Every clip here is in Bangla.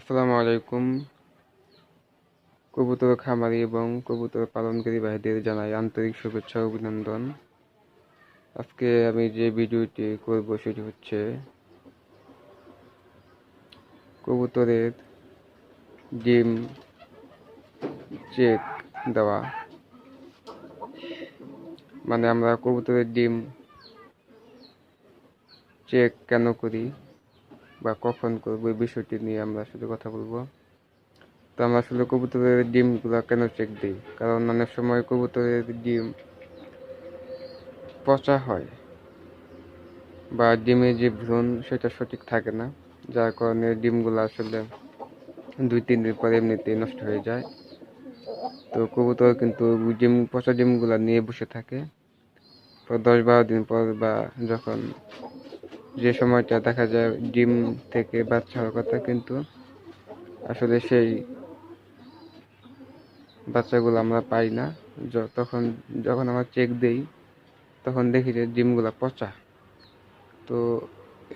আসসালামু আলাইকুম। কবুতর খামারি এবং কবুতর পালনকারী ভাইদের জানাই আন্তরিক শুভেচ্ছা ও অভিনন্দন। আজকে আমি যে ভিডিওটি করব সেটি হচ্ছে কবুতরের ডিম চেক দেওয়া। মানে আমরা কবুতরের ডিম চেক কেন করি বা কখন করবো এই বিষয়টি নিয়ে আমরা আসলে কথা বলবো। তো আমরা আসলে কবুতরের ডিমগুলো কেন চেক দিই, কারণ অনেক সময় কবুতরের ডিম পচা হয় বা ডিমের যে ভ্রূণ সেটা সঠিক থাকে না, যার কারণে ডিমগুলো আসলে 2-3 দিন পরে এমনিতেই নষ্ট হয়ে যায়। তো কবুতর কিন্তু পচা ডিমগুলো নিয়ে বসে থাকে। তো 10-12 দিন পর বা যখন যে সময়টা দেখা যায় ডিম থেকে বাচ্চা হওয়ার কথা, কিন্তু আসলে সেই বাচ্চাগুলো আমরা পাই না। যখন আমরা চেক দিই তখন দেখি যে ডিমগুলো পচা। তো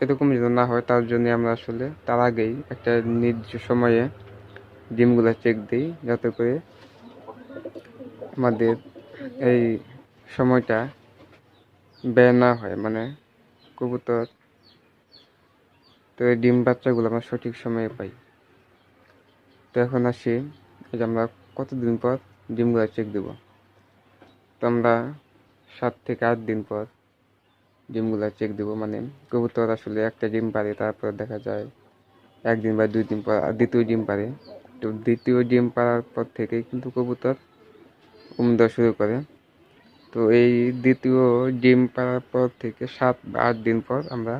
এরকম যেন না হয় তার জন্য আমরা আসলে তার আগেই একটা নির্দিষ্ট সময়ে ডিমগুলো চেক দিই, যাতে করে আমাদের এই সময়টা ব্যয় না হয়। মানে কবুতর তো এই ডিম বাচ্চাগুলো আমরা সঠিক সময়ে পাই। তো এখন আসি যে আমরা কতদিন পর ডিমগুলো চেক দেব। তো আমরা 7 থেকে 8 দিন পর ডিমগুলো চেক দেবো। মানে কবুতর আসলে একটা ডিম পারে, তারপর দেখা যায় 1 দিন বা 2 দিন পর দ্বিতীয় ডিম পারে। তো দ্বিতীয় ডিম পাড়ার পর থেকেই কিন্তু কবুতর উম দেওয়া শুরু করে। তো এই দ্বিতীয় ডিম পাড়ার পর থেকে 7 বা 8 দিন পর আমরা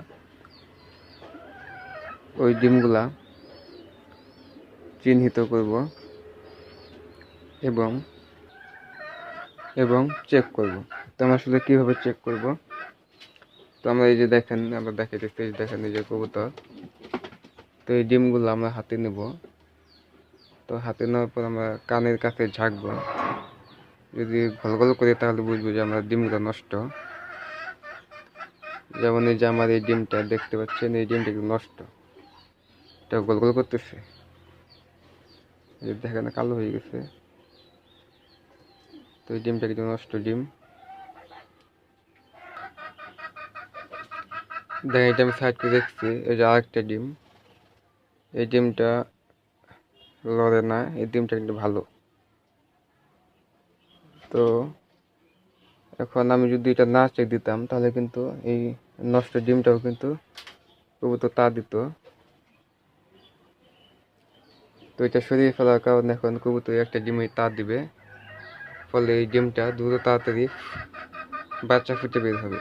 ওই ডিমগুলা চিহ্নিত করব এবং এবং চেক করব। তো আমরা আসলে কীভাবে চেক করব? তো আমরা এই যে দেখেন, আমরা দেখতে দেখেন এই যে কবুতর। তো এই ডিমগুলো আমরা হাতে নেব। তো হাতে নেওয়ার পর আমরা কানের কাছে ঝাঁকবো। যদি গল করে তাহলে বুঝবো যে আমরা ডিমগুলো নষ্ট। যেমন এই যে আমার এই ডিমটা দেখতে পাচ্ছেন, এই ডিমটা কিন্তু নষ্ট, এটা গল করতেছে, দেখেন কালো হয়ে গেছে। তো এই ডিমটা কিন্তু নষ্ট ডিম। দেখেন এটা আমি সাইড করে দেখছি, এই যে আরেকটা ডিম, এই ডিমটা লড়ে না, এই ডিমটা কিন্তু ভালো। তো এখন আমি যদি এটা না চেক দিতাম তাহলে কিন্তু এই নষ্ট ডিমটাও কিন্তু কবুতর তা দিত। তো এটা সরিয়ে ফেলার কারণে এখন কবুতর একটা ডিমে তা দিবে, ফলে এই ডিমটা দ্রুত তাড়াতাড়ি বাচ্চা ফুটে বের হবে।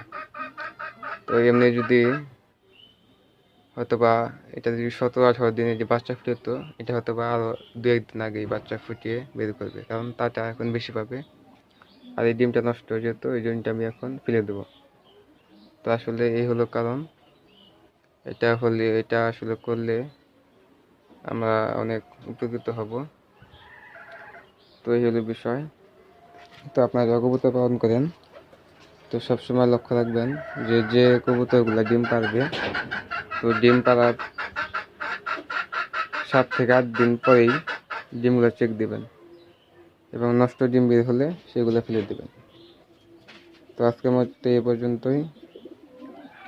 তো এমনি যদি হয়তোবা এটা যদি 17-18 দিনে যে বাচ্চা ফুটতো, এটা হয়তোবা আরও 2-1 দিন আগেই বাচ্চা ফুটিয়ে বের করবে, কারণ তাটা এখন বেশি পাবে। আর এই ডিমটা নষ্ট হয়ে যেত, এই ডিমটা আমি এখন ফেলে দেবো। তো আসলে এই হলো কারণ। এটা আসলে করলে আমরা অনেক উপকৃত হব। তো এই হলো বিষয়। তো আপনারা কবুতর পালন করেন, তো সবসময় লক্ষ্য রাখবেন যে কবুতরগুলো ডিম পারবে, তো ডিম পাড়ার 7 থেকে 8 দিন পরেই ডিমগুলো চেক দিবেন এবং নষ্ট ডিম বের হলে সেগুলো ফেলে দেবেন। তো আজকের মতো এই পর্যন্তই।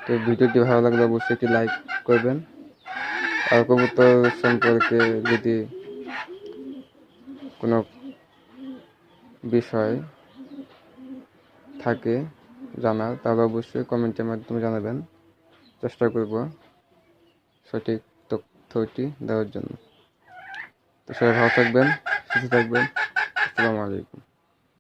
তো ভিডিওটি ভালো লাগলে অবশ্যই একটি লাইক করবেন। আর কবুতর সম্পর্কে যদি কোনো বিষয় থাকে জানার, তাহলে অবশ্যই কমেন্টের মাধ্যমে জানাবেন। চেষ্টা করব সঠিক তথ্যটি দেওয়ার জন্য। তো সবাই ভালো থাকবেন, সুস্থ থাকবেন। আসসালামু আলাইকুম।